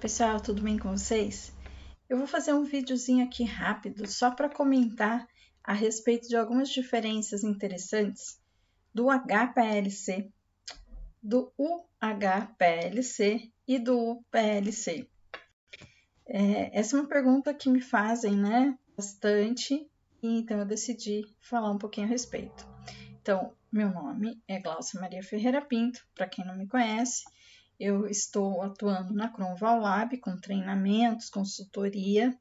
Pessoal, tudo bem com vocês? Eu vou fazer um videozinho aqui rápido só para comentar a respeito de algumas diferenças interessantes do HPLC, do UHPLC e do UPLC. Essa é uma pergunta que me fazem, bastante, e então eu decidi falar um pouquinho a respeito. Então, meu nome é Glaucia Maria Ferreira Pinto, para quem não me conhece. Eu estou atuando na Cronval Lab com treinamentos, consultoria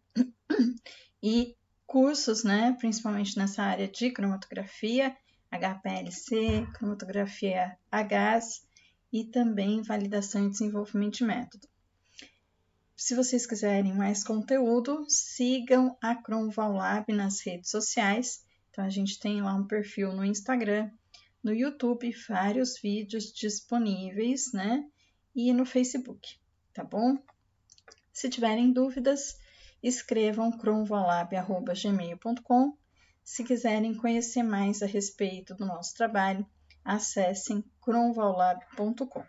e cursos, principalmente nessa área de cromatografia, HPLC, cromatografia a gás e também validação e desenvolvimento de método. Se vocês quiserem mais conteúdo, sigam a Cronval Lab nas redes sociais. Então, a gente tem lá um perfil no Instagram, no YouTube, vários vídeos disponíveis, e no Facebook, tá bom? Se tiverem dúvidas, escrevam cronvalab@gmail.com. Se quiserem conhecer mais a respeito do nosso trabalho, acessem cronvalab.com.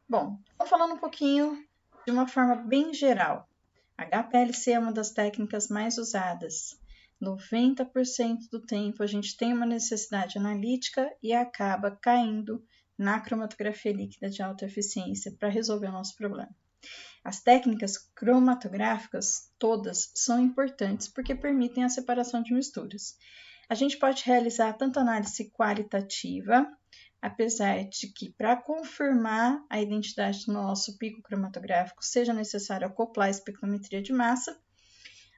Bom, vamos falando um pouquinho de uma forma bem geral. HPLC é uma das técnicas mais usadas. 90% do tempo a gente tem uma necessidade analítica e acaba caindo na cromatografia líquida de alta eficiência para resolver o nosso problema. As técnicas cromatográficas todas são importantes porque permitem a separação de misturas. A gente pode realizar tanto análise qualitativa, apesar de que para confirmar a identidade do nosso pico cromatográfico seja necessário acoplar a espirometria de massa,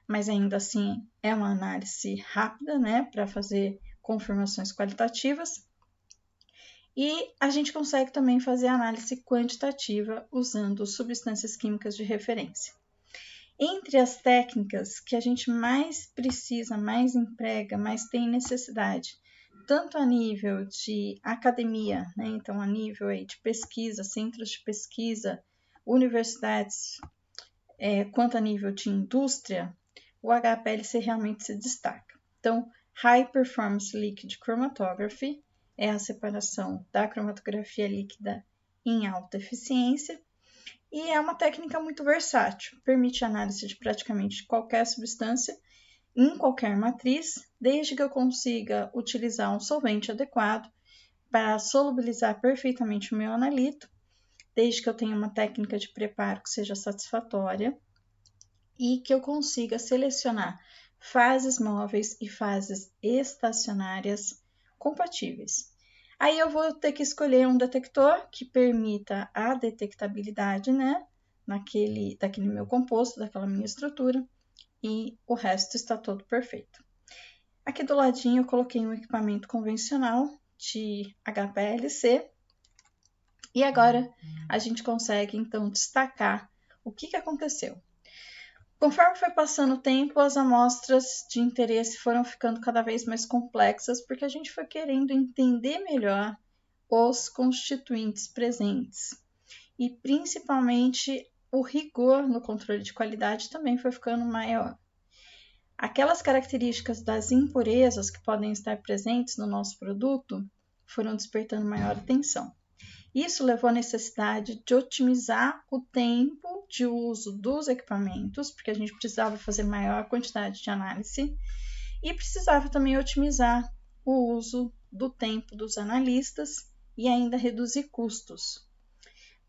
mas ainda assim é uma análise rápida, para fazer confirmações qualitativas. E a gente consegue também fazer análise quantitativa usando substâncias químicas de referência. Entre as técnicas que a gente mais precisa, mais emprega, mais tem necessidade, tanto a nível de academia, então a nível aí de pesquisa, centros de pesquisa, universidades, quanto a nível de indústria, o HPLC realmente se destaca. Então, High Performance Liquid Chromatography é a separação da cromatografia líquida em alta eficiência e é uma técnica muito versátil, permite análise de praticamente qualquer substância em qualquer matriz, desde que eu consiga utilizar um solvente adequado para solubilizar perfeitamente o meu analito, desde que eu tenha uma técnica de preparo que seja satisfatória e que eu consiga selecionar fases móveis e fases estacionárias compatíveis. Aí eu vou ter que escolher um detector que permita a detectabilidade, daquele meu composto, daquela minha estrutura, e o resto está todo perfeito. Aqui do ladinho eu coloquei um equipamento convencional de HPLC e agora a gente consegue então destacar o que aconteceu. Conforme foi passando o tempo, as amostras de interesse foram ficando cada vez mais complexas, porque a gente foi querendo entender melhor os constituintes presentes. E principalmente o rigor no controle de qualidade também foi ficando maior. Aquelas características das impurezas que podem estar presentes no nosso produto foram despertando maior atenção. Isso levou à necessidade de otimizar o tempo de uso dos equipamentos, porque a gente precisava fazer maior quantidade de análise e precisava também otimizar o uso do tempo dos analistas e ainda reduzir custos.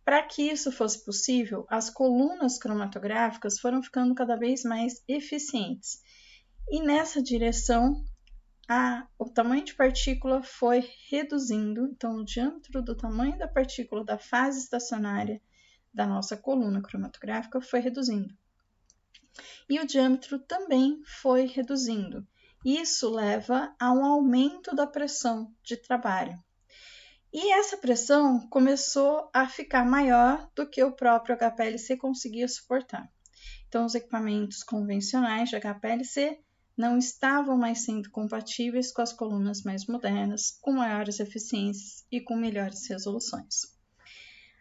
Para que isso fosse possível, as colunas cromatográficas foram ficando cada vez mais eficientes. E nessa direção, o tamanho de partícula foi reduzindo, então o diâmetro do tamanho da partícula da fase estacionária da nossa coluna cromatográfica foi reduzindo. E o diâmetro também foi reduzindo. Isso leva a um aumento da pressão de trabalho. E essa pressão começou a ficar maior do que o próprio HPLC conseguia suportar. Então, os equipamentos convencionais de HPLC não estavam mais sendo compatíveis com as colunas mais modernas, com maiores eficiências e com melhores resoluções.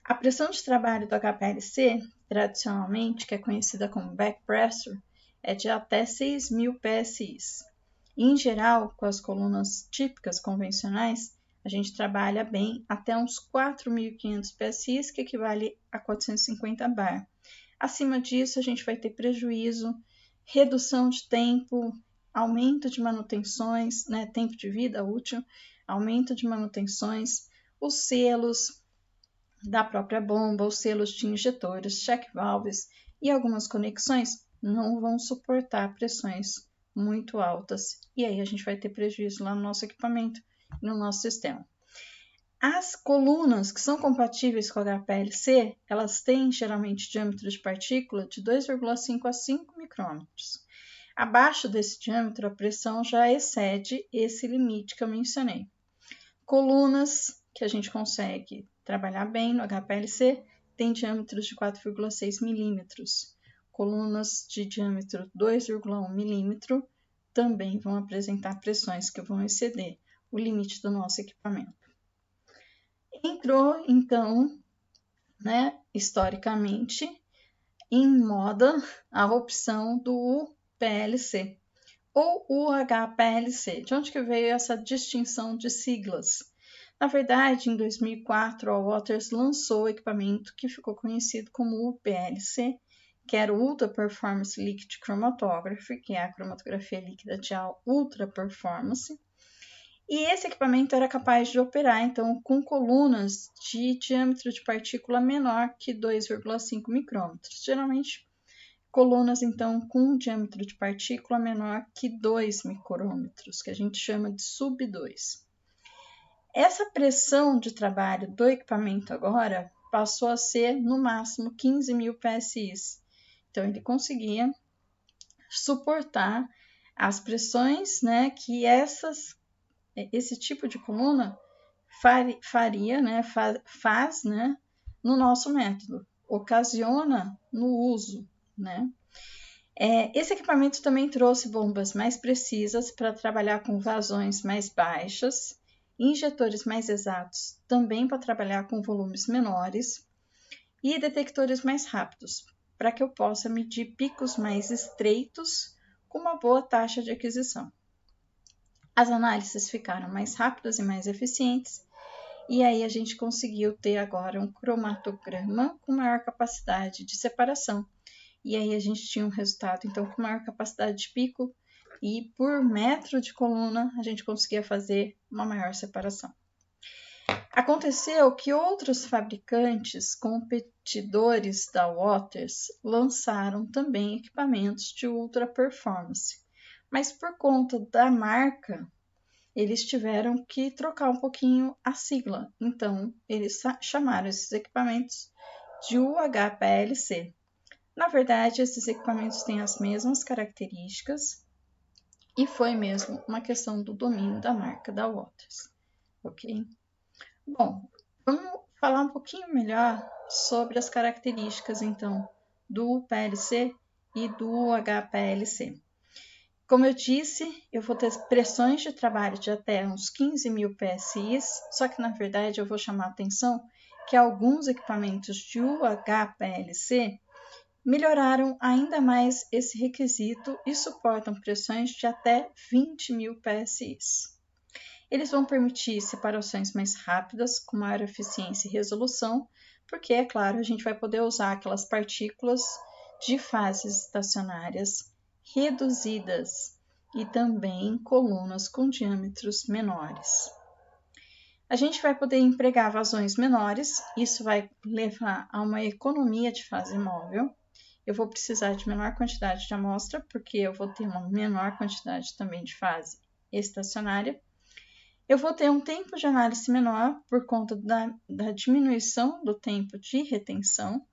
A pressão de trabalho do HPLC, tradicionalmente, que é conhecida como back pressure, é de até 6.000 psi. Em geral, com as colunas típicas convencionais, a gente trabalha bem até uns 4.500 psi, que equivale a 450 bar. Acima disso, a gente vai ter prejuízo, redução de tempo, aumento de manutenções, né, tempo de vida útil, aumento de manutenções, os selos da própria bomba, os selos de injetores, check valves e algumas conexões não vão suportar pressões muito altas. E aí a gente vai ter prejuízo lá no nosso equipamento, no nosso sistema. As colunas que são compatíveis com a HPLC, elas têm geralmente diâmetro de partícula de 2,5 a 5 micrômetros. Abaixo desse diâmetro, a pressão já excede esse limite que eu mencionei. Colunas que a gente consegue trabalhar bem no HPLC têm diâmetros de 4,6 milímetros. Colunas de diâmetro 2,1 milímetro também vão apresentar pressões que vão exceder o limite do nosso equipamento. Entrou, então, né, historicamente, em moda a opção do PLC ou UHPLC. De onde que veio essa distinção de siglas? Na verdade, em 2004, a Waters lançou o equipamento que ficou conhecido como UPLC, que era o Ultra Performance Liquid Chromatography, que é a cromatografia líquida de ultra performance. E esse equipamento era capaz de operar, então, com colunas de diâmetro de partícula menor que 2,5 micrômetros. Geralmente, colunas, então, com diâmetro de partícula menor que 2 micrômetros, que a gente chama de sub-2. Essa pressão de trabalho do equipamento agora passou a ser, no máximo, 15.000 PSI. Então, ele conseguia suportar as pressões, né, que esse tipo de coluna faria, né, faz, né, no nosso método, ocasiona no uso, né. Esse equipamento também trouxe bombas mais precisas para trabalhar com vazões mais baixas, injetores mais exatos também para trabalhar com volumes menores e detectores mais rápidos, para que eu possa medir picos mais estreitos com uma boa taxa de aquisição. As análises ficaram mais rápidas e mais eficientes, e aí a gente conseguiu ter agora um cromatograma com maior capacidade de separação. E aí a gente tinha um resultado, então, com maior capacidade de pico, e por metro de coluna a gente conseguia fazer uma maior separação. Aconteceu que outros fabricantes competidores da Waters lançaram também equipamentos de ultra performance, mas por conta da marca, eles tiveram que trocar um pouquinho a sigla. Então, eles chamaram esses equipamentos de UHPLC. Na verdade, esses equipamentos têm as mesmas características e foi mesmo uma questão do domínio da marca da Waters, ok? Bom, vamos falar um pouquinho melhor sobre as características, então, do PLC e do HPLC. Como eu disse, eu vou ter pressões de trabalho de até uns 15.000 PSI, só que, na verdade, eu vou chamar a atenção que alguns equipamentos de UHPLC melhoraram ainda mais esse requisito e suportam pressões de até 20.000 PSI. Eles vão permitir separações mais rápidas, com maior eficiência e resolução, porque, é claro, a gente vai poder usar aquelas partículas de fases estacionárias reduzidas e também colunas com diâmetros menores. A gente vai poder empregar vazões menores, isso vai levar a uma economia de fase móvel. Eu vou precisar de menor quantidade de amostra, porque eu vou ter uma menor quantidade também de fase estacionária. Eu vou ter um tempo de análise menor por conta da diminuição do tempo de retenção.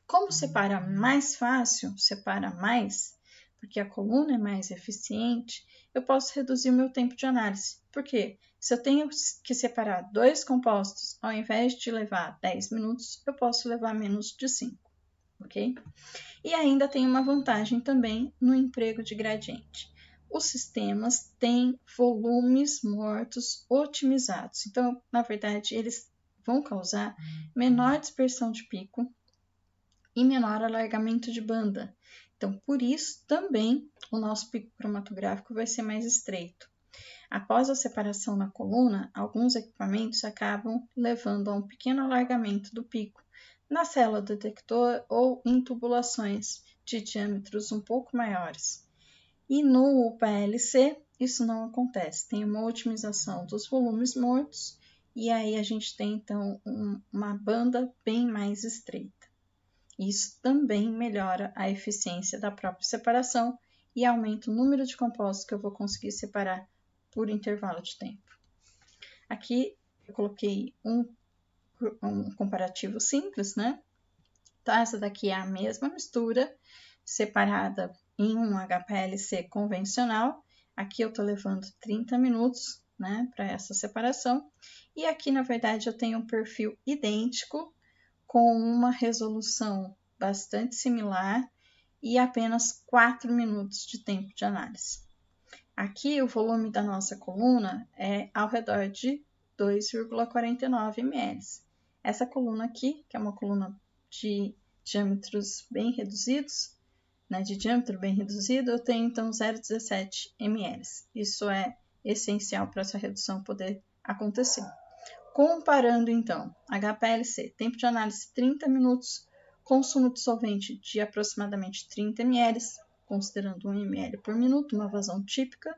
Como separa mais fácil, separa mais, porque a coluna é mais eficiente, eu posso reduzir o meu tempo de análise. Por quê? Se eu tenho que separar dois compostos, ao invés de levar 10 minutos, eu posso levar menos de 5. Ok? E ainda tem uma vantagem também no emprego de gradiente. Os sistemas têm volumes mortos otimizados. Então, na verdade, eles vão causar menor dispersão de pico e menor alargamento de banda. Então, por isso, também o nosso pico cromatográfico vai ser mais estreito. Após a separação na coluna, alguns equipamentos acabam levando a um pequeno alargamento do pico. na célula detector ou em tubulações de diâmetros um pouco maiores. E no PLC, isso não acontece, tem uma otimização dos volumes mortos, e aí a gente tem então uma banda bem mais estreita. Isso também melhora a eficiência da própria separação e aumenta o número de compostos que eu vou conseguir separar por intervalo de tempo. Aqui eu coloquei um comparativo simples, né? Então, essa daqui é a mesma mistura separada em um HPLC convencional. Aqui eu estou levando 30 minutos, né, para essa separação. E aqui, na verdade, eu tenho um perfil idêntico com uma resolução bastante similar e apenas 4 minutos de tempo de análise. Aqui o volume da nossa coluna é ao redor de 2,49 ml. Essa coluna aqui, que é uma coluna de diâmetros bem reduzidos, né, de diâmetro bem reduzido, eu tenho então 0,17 ml. Isso é essencial para essa redução poder acontecer. Comparando então, HPLC, tempo de análise 30 minutos, consumo de solvente de aproximadamente 30 ml, considerando 1 ml por minuto, uma vazão típica,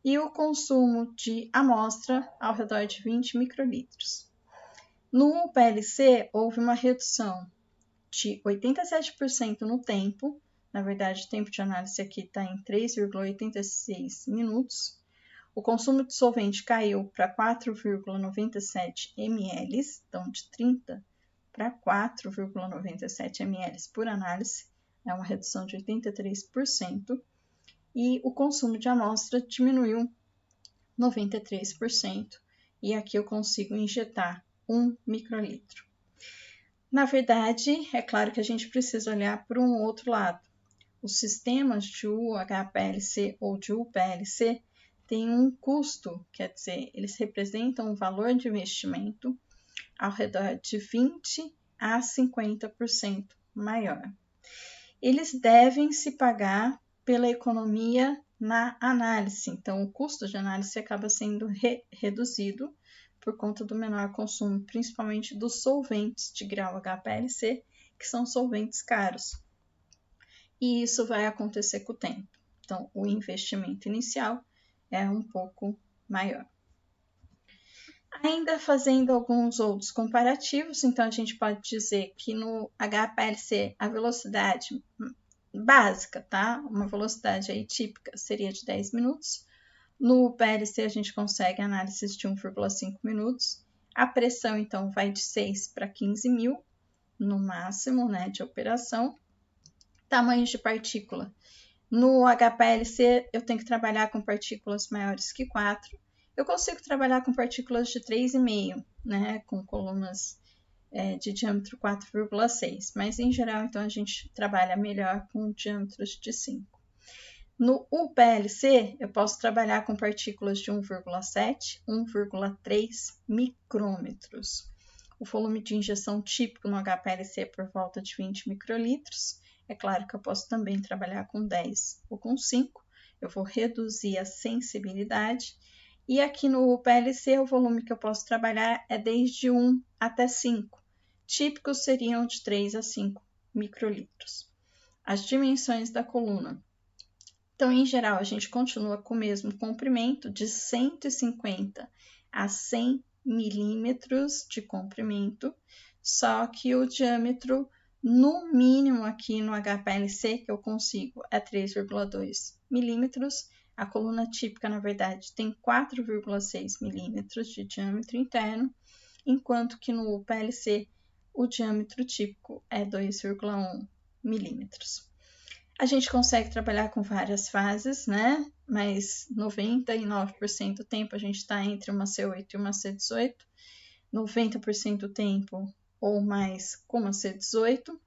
e o consumo de amostra ao redor de 20 microlitros. No PLC, houve uma redução de 87% no tempo, na verdade o tempo de análise aqui está em 3,86 minutos. O consumo de solvente caiu para 4,97 ml, então de 30 para 4,97 ml por análise, é uma redução de 83%, e o consumo de amostra diminuiu 93%, e aqui eu consigo injetar 1 microlitro. Na verdade, é claro que a gente precisa olhar para um outro lado. Os sistemas de UHPLC ou de UPLC têm um custo, quer dizer, eles representam um valor de investimento ao redor de 20% a 50% maior. Eles devem se pagar pela economia na análise, então o custo de análise acaba sendo reduzido por conta do menor consumo, principalmente dos solventes de grau HPLC, que são solventes caros. E isso vai acontecer com o tempo. Então, o investimento inicial é um pouco maior. Ainda fazendo alguns outros comparativos, então a gente pode dizer que no HPLC a velocidade básica, tá? Uma velocidade aí típica seria de 10 minutos. No PLC a gente consegue análises de 1,5 minutos. A pressão, então, vai de 6 para 15 mil no máximo, né, de operação. Tamanhos de partícula. No HPLC eu tenho que trabalhar com partículas maiores que 4. Eu consigo trabalhar com partículas de 3,5, né, com colunas de diâmetro 4,6, mas em geral então a gente trabalha melhor com diâmetros de 5. No UPLC eu posso trabalhar com partículas de 1,7, 1,3 micrômetros. O volume de injeção típico no HPLC é por volta de 20 microlitros. É claro que eu posso também trabalhar com 10 ou com 5. Eu vou reduzir a sensibilidade. E aqui no PLC, o volume que eu posso trabalhar é desde 1 até 5. Típicos seriam de 3 a 5 microlitros. As dimensões da coluna. Então, em geral, a gente continua com o mesmo comprimento de 150 a 100 milímetros de comprimento, só que o diâmetro no mínimo aqui no HPLC que eu consigo é 3,2 milímetros. A coluna típica, na verdade, tem 4,6 milímetros de diâmetro interno, enquanto que no PLC o diâmetro típico é 2,1 milímetros. A gente consegue trabalhar com várias fases, né? Mas 99% do tempo a gente está entre uma C8 e uma C18, 90% do tempo ou mais com uma C18.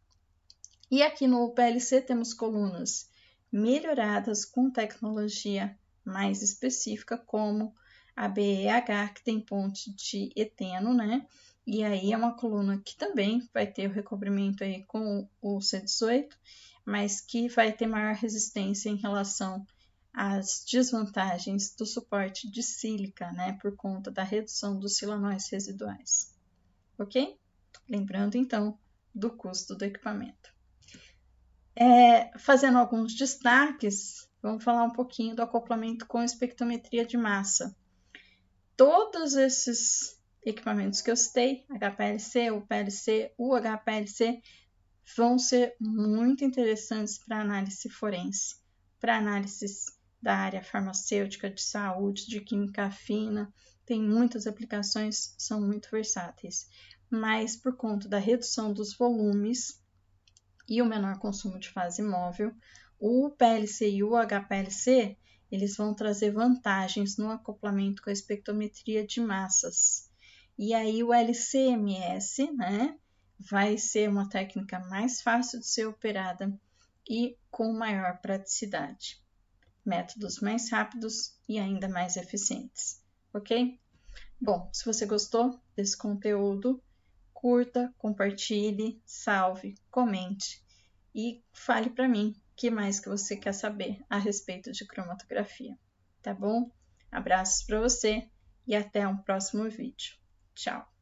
E aqui no PLC temos colunas melhoradas com tecnologia mais específica, como a BEH, que tem ponte de eteno, né? E aí é uma coluna que também vai ter o recobrimento aí com o C18, mas que vai ter maior resistência em relação às desvantagens do suporte de sílica, né? Por conta da redução dos silanóis residuais. Ok? Lembrando, então, do custo do equipamento. Fazendo alguns destaques, vamos falar um pouquinho do acoplamento com espectrometria de massa. Todos esses equipamentos que eu citei, HPLC, UPLC, UHPLC, vão ser muito interessantes para análise forense, para análises da área farmacêutica, de saúde, de química fina. Tem muitas aplicações, são muito versáteis, mas por conta da redução dos volumes e o menor consumo de fase móvel, o UPLC e o HPLC, eles vão trazer vantagens no acoplamento com a espectrometria de massas. E aí o LC-MS, né, vai ser uma técnica mais fácil de ser operada e com maior praticidade. Métodos mais rápidos e ainda mais eficientes, ok? Bom, se você gostou desse conteúdo, curta, compartilhe, salve, comente e fale para mim o que mais que você quer saber a respeito de cromatografia, tá bom? Abraços para você e até um próximo vídeo. Tchau!